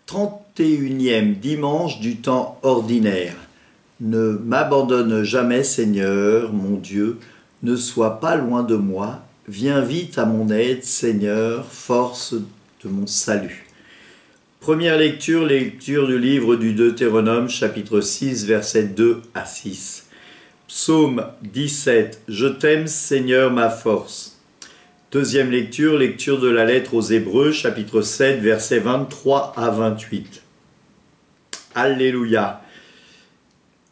31e dimanche du temps ordinaire. Ne m'abandonne jamais, Seigneur, mon Dieu, ne sois pas loin de moi, viens vite à mon aide, Seigneur, force de mon salut. Première lecture du livre du Deutéronome, chapitre 6, versets 2 à 6. Psaume 17, je t'aime, Seigneur, ma force. Deuxième lecture de la lettre aux Hébreux, chapitre 7, versets 23 à 28. Alléluia.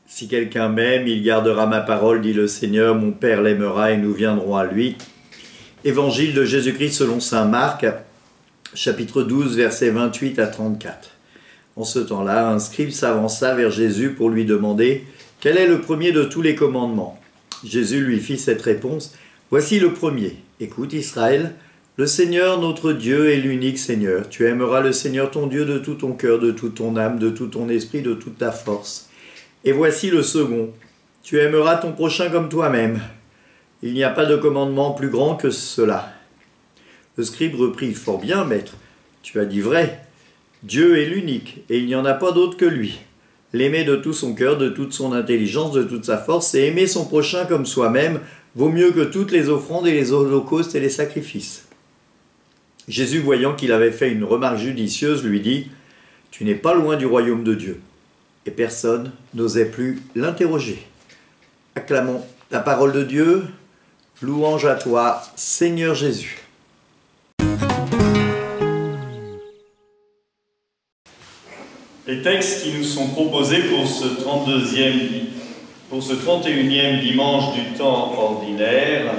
Si quelqu'un m'aime, il gardera ma parole, dit le Seigneur, mon Père l'aimera et nous viendrons à lui. Évangile de Jésus-Christ selon saint Marc, chapitre 12, versets 28 à 34. En ce temps-là, un scribe s'avança vers Jésus pour lui demander « Quel est le premier de tous les commandements ?» Jésus lui fit cette réponse « Voici le premier. Écoute Israël, le Seigneur notre Dieu est l'unique Seigneur. Tu aimeras le Seigneur ton Dieu de tout ton cœur, de toute ton âme, de tout ton esprit, de toute ta force. Et voici le second. Tu aimeras ton prochain comme toi-même. Il n'y a pas de commandement plus grand que cela. » Le scribe reprit « Fort bien, maître, tu as dit vrai. Dieu est l'unique, et il n'y en a pas d'autre que lui. L'aimer de tout son cœur, de toute son intelligence, de toute sa force, et aimer son prochain comme soi-même, vaut mieux que toutes les offrandes et les holocaustes et les sacrifices. » Jésus, voyant qu'il avait fait une remarque judicieuse, lui dit « Tu n'es pas loin du royaume de Dieu. » Et personne n'osait plus l'interroger. Acclamons la parole de Dieu. Louange à toi, Seigneur Jésus. Les textes qui nous sont proposés pour ce 31e dimanche du temps ordinaire.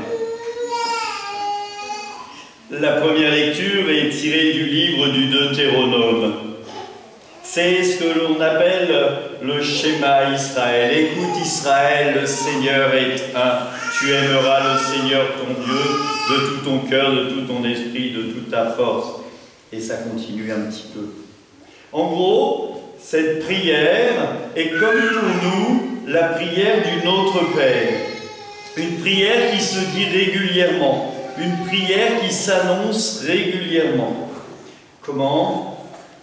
La première lecture est tirée du livre du Deutéronome. C'est ce que l'on appelle le schéma Israël. Écoute Israël, le Seigneur est un. Tu aimeras le Seigneur ton Dieu de tout ton cœur, de tout ton esprit, de toute ta force. Et ça continue un petit peu. En gros, cette prière est comme pour nous la prière du Notre Père. Une prière qui se dit régulièrement. Une prière qui s'annonce régulièrement. Comment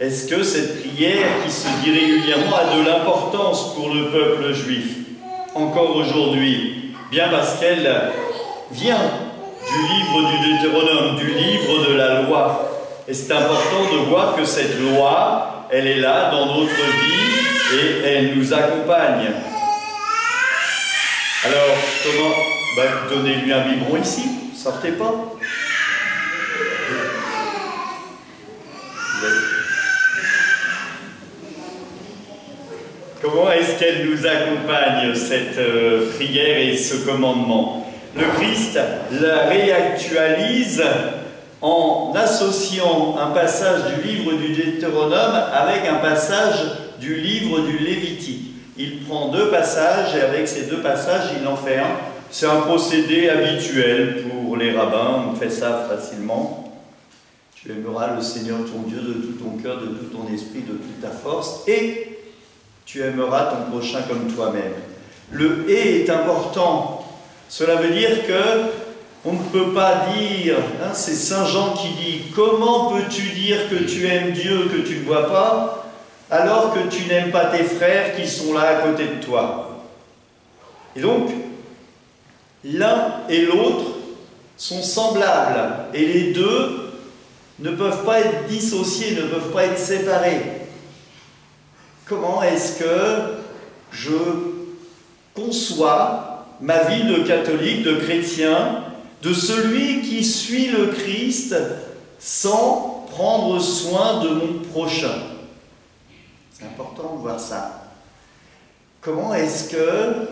est-ce que cette prière qui se dit régulièrement a de l'importance pour le peuple juif, encore aujourd'hui? Bien parce qu'elle vient du livre du Deutéronome, du livre de la loi. Et c'est important de voir que cette loi, elle est là dans notre vie et elle nous accompagne. Alors, comment? Donnez-lui un biberon ici, sortez pas. Comment est-ce qu'elle nous accompagne, cette prière et ce commandement? Le Christ la réactualise en associant un passage du livre du Deutéronome avec un passage du livre du Lévitique. Il prend deux passages et avec ces deux passages, il en fait un. C'est un procédé habituel pour les rabbins, on fait ça facilement. Tu aimeras le Seigneur ton Dieu de tout ton cœur, de tout ton esprit, de toute ta force, et tu aimeras ton prochain comme toi-même. Le « et » est important. Cela veut dire que on ne peut pas dire, c'est Saint Jean qui dit « Comment peux-tu dire que tu aimes Dieu, que tu ne vois pas, alors que tu n'aimes pas tes frères qui sont là à côté de toi ?» Et donc, l'un et l'autre sont semblables, et les deux ne peuvent pas être dissociés, ne peuvent pas être séparés. Comment est-ce que je conçois ma vie de catholique, de chrétien, de celui qui suit le Christ sans prendre soin de mon prochain? C'est important de voir ça. Comment est-ce que,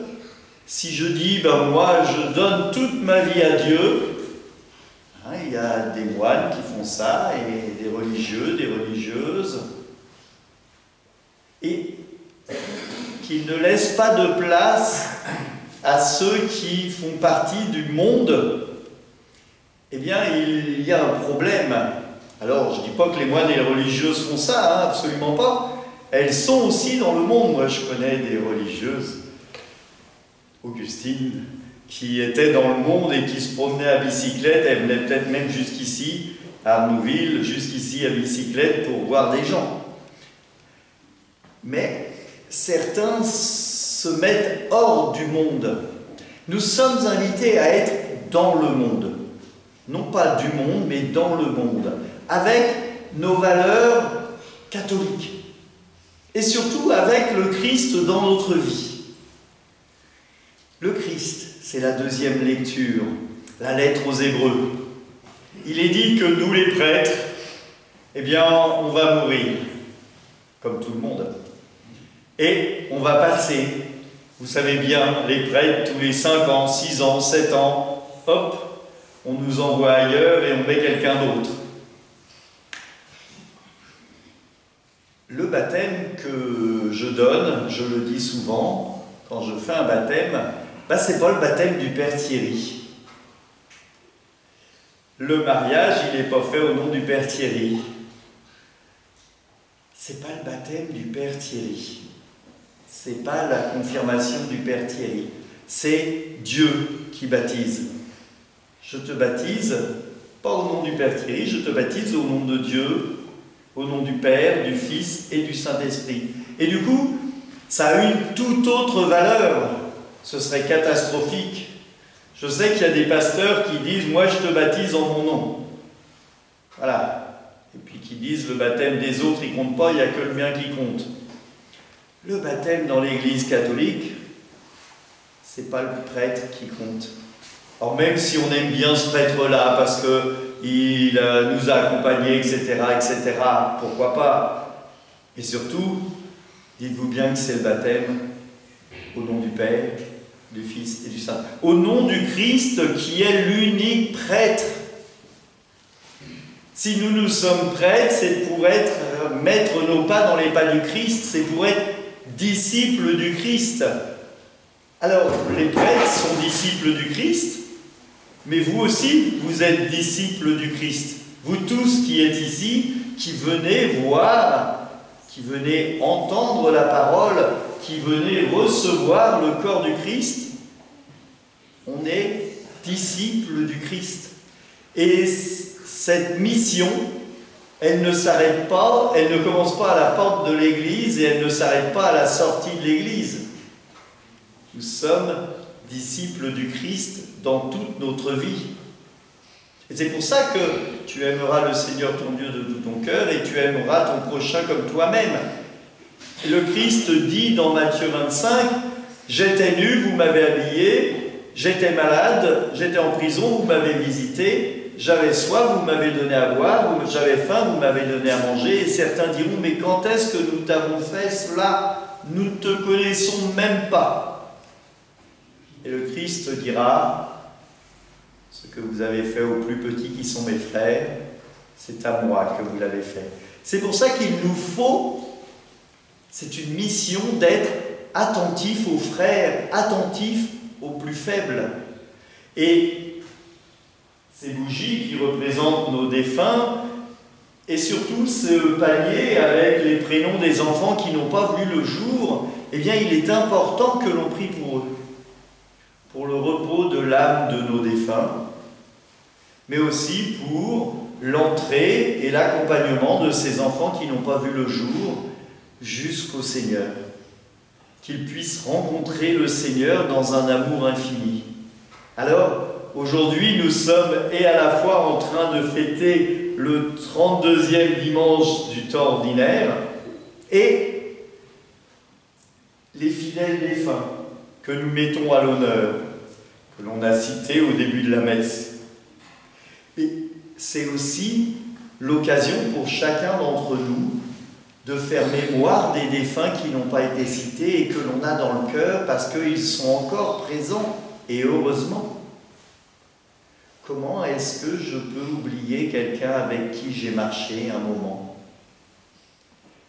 si je dis, moi je donne toute ma vie à Dieu, il y a des moines qui font ça, et des religieux, des religieuses, et qu'ils ne laissent pas de place à ceux qui font partie du monde, eh bien, il y a un problème. Alors, je ne dis pas que les moines et les religieuses font ça, absolument pas. Elles sont aussi dans le monde. Moi, je connais des religieuses Augustine, qui était dans le monde et qui se promenait à bicyclette. Elle venait peut-être même jusqu'ici, à Arnouville, jusqu'ici à bicyclette pour voir des gens. Mais certains se mettent hors du monde. Nous sommes invités à être dans le monde. Non pas du monde, mais dans le monde. Avec nos valeurs catholiques. Et surtout avec le Christ dans notre vie. Le Christ, c'est la deuxième lecture, la lettre aux Hébreux. Il est dit que nous les prêtres, eh bien, on va mourir, comme tout le monde. Et on va passer, vous savez bien, les prêtres, tous les 5 ans, 6 ans, 7 ans, hop, on nous envoie ailleurs et on met quelqu'un d'autre. Le baptême que je donne, je le dis souvent, quand je fais un baptême, c'est pas le baptême du Père Thierry. Le mariage, il n'est pas fait au nom du Père Thierry. C'est pas le baptême du Père Thierry. C'est pas la confirmation du Père Thierry. C'est Dieu qui baptise. Je te baptise, pas au nom du Père Thierry, je te baptise au nom de Dieu, au nom du Père, du Fils et du Saint-Esprit. Et du coup, ça a une toute autre valeur. Ce serait catastrophique. Je sais qu'il y a des pasteurs qui disent « Moi, je te baptise en mon nom ». Voilà. Et puis qui disent « Le baptême des autres, il ne compte pas, il n'y a que le mien qui compte ». Le baptême dans l'Église catholique, ce n'est pas le prêtre qui compte. Alors même si on aime bien ce prêtre-là, parce qu'il nous a accompagnés, etc., pourquoi pas. Et surtout, dites-vous bien que c'est le baptême au nom du Père, du Fils et du Saint. Au nom du Christ qui est l'unique prêtre. Si nous nous sommes prêtres, c'est pour mettre nos pas dans les pas du Christ, c'est pour être disciples du Christ. Alors, les prêtres sont disciples du Christ, mais vous aussi, vous êtes disciples du Christ. Vous tous qui êtes ici, qui venez voir, qui venez entendre la parole, qui venez recevoir le corps du Christ, on est disciples du Christ. Et cette mission, elle ne s'arrête pas, elle ne commence pas à la porte de l'Église et elle ne s'arrête pas à la sortie de l'Église. Nous sommes disciples du Christ dans toute notre vie. Et c'est pour ça que tu aimeras le Seigneur ton Dieu de tout ton cœur et tu aimeras ton prochain comme toi-même. Et le Christ dit dans Matthieu 25, « J'étais nu, vous m'avez habillé, j'étais malade, j'étais en prison, vous m'avez visité, j'avais soif, vous m'avez donné à boire, j'avais faim, vous m'avez donné à manger. » Et certains diront, « Mais quand est-ce que nous t'avons fait cela? Nous ne te connaissons même pas. » Et le Christ dira, « Ce que vous avez fait aux plus petits qui sont mes frères, c'est à moi que vous l'avez fait. » C'est pour ça qu'il nous faut, c'est une mission d'être attentif aux frères, attentif aux plus faibles. Et ces bougies qui représentent nos défunts, et surtout ce panier avec les prénoms des enfants qui n'ont pas vu le jour, eh bien il est important que l'on prie pour eux, pour le repos de l'âme de nos défunts, mais aussi pour l'entrée et l'accompagnement de ces enfants qui n'ont pas vu le jour jusqu'au Seigneur, qu'ils puissent rencontrer le Seigneur dans un amour infini. Alors, aujourd'hui, nous sommes et à la fois en train de fêter le 32e dimanche du temps ordinaire et les fidèles défunts que nous mettons à l'honneur, que l'on a cités au début de la messe. Et c'est aussi l'occasion pour chacun d'entre nous de faire mémoire des défunts qui n'ont pas été cités et que l'on a dans le cœur parce qu'ils sont encore présents, et heureusement. Comment est-ce que je peux oublier quelqu'un avec qui j'ai marché un moment?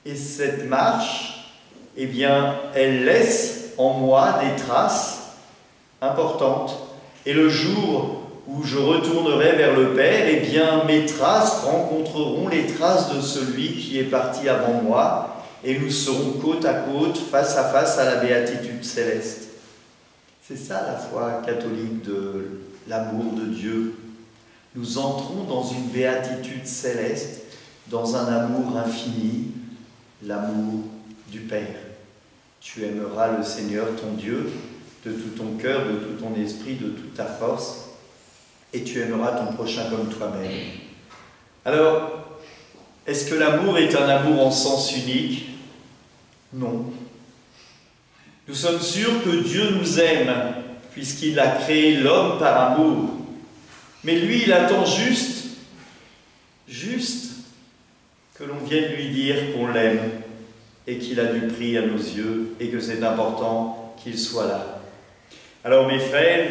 Et cette marche, eh bien, elle laisse en moi des traces importantes. Et le jour où je retournerai vers le Père, eh bien, mes traces rencontreront les traces de celui qui est parti avant moi, et nous serons côte à côte, face à la béatitude céleste. C'est ça la foi catholique de l'amour de Dieu. Nous entrons dans une béatitude céleste, dans un amour infini, l'amour du Père. Tu aimeras le Seigneur ton Dieu de tout ton cœur, de tout ton esprit, de toute ta force, et tu aimeras ton prochain comme toi-même. Alors, est-ce que l'amour est un amour en sens unique? Non. Nous sommes sûrs que Dieu nous aime, puisqu'il a créé l'homme par amour. Mais lui, il attend juste que l'on vienne lui dire qu'on l'aime et qu'il a du prix à nos yeux et que c'est important qu'il soit là. Alors mes frères,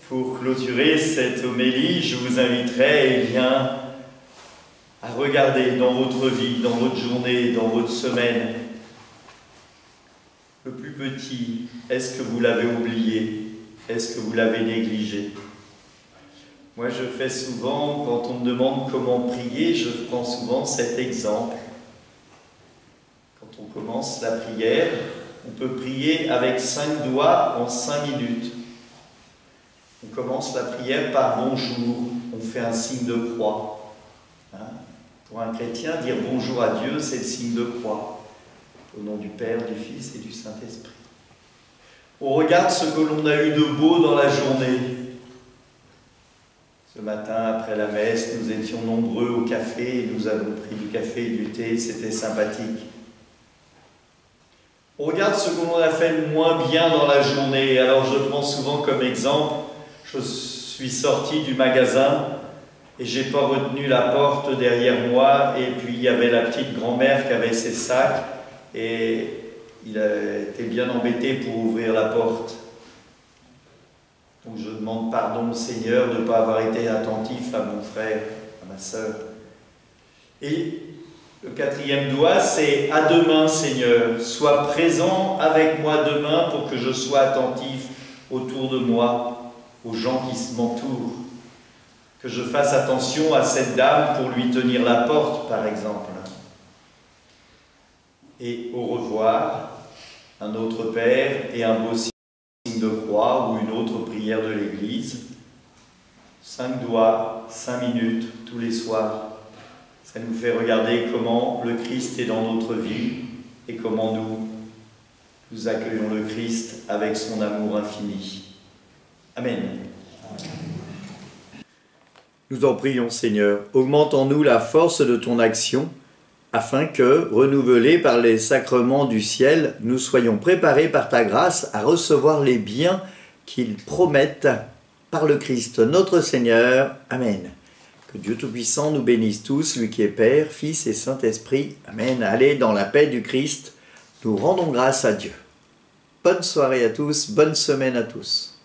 pour clôturer cette homélie, je vous inviterai à regarder dans votre vie, dans votre journée, dans votre semaine. Le plus petit, est-ce que vous l'avez oublié? Est-ce que vous l'avez négligé? Moi, je fais souvent, quand on me demande comment prier, je prends souvent cet exemple. Quand on commence la prière, on peut prier avec 5 doigts en 5 minutes. On commence la prière par bonjour, on fait un signe de croix. Pour un chrétien, dire bonjour à Dieu, c'est le signe de croix. Au nom du Père, du Fils et du Saint-Esprit. On regarde ce que l'on a eu de beau dans la journée. Ce matin, après la messe, nous étions nombreux au café et nous avons pris du café et du thé, c'était sympathique. On regarde ce que l'on a fait de moins bien dans la journée. Alors je prends souvent comme exemple, je suis sorti du magasin et j'ai pas retenu la porte derrière moi et puis il y avait la petite grand-mère qui avait ses sacs et il a été bien embêté pour ouvrir la porte. Donc je demande pardon au Seigneur de ne pas avoir été attentif à mon frère, à ma sœur. Et le 4e doigt, c'est « À demain, Seigneur, sois présent avec moi demain pour que je sois attentif autour de moi, aux gens qui m'entourent. Que je fasse attention à cette dame pour lui tenir la porte, par exemple. » Et au revoir, un autre Père et un beau signe de croix ou une autre prière de l'Église. 5 doigts, 5 minutes, tous les soirs. Ça nous fait regarder comment le Christ est dans notre vie et comment nous accueillons le Christ avec son amour infini. Amen. Nous en prions, Seigneur, augmente en nous la force de ton action, afin que, renouvelés par les sacrements du ciel, nous soyons préparés par ta grâce à recevoir les biens qu'ils promettent par le Christ notre Seigneur. Amen. Que Dieu Tout-Puissant nous bénisse tous, lui qui est Père, Fils et Saint-Esprit. Amen. Allez, dans la paix du Christ, nous rendons grâce à Dieu. Bonne soirée à tous, bonne semaine à tous.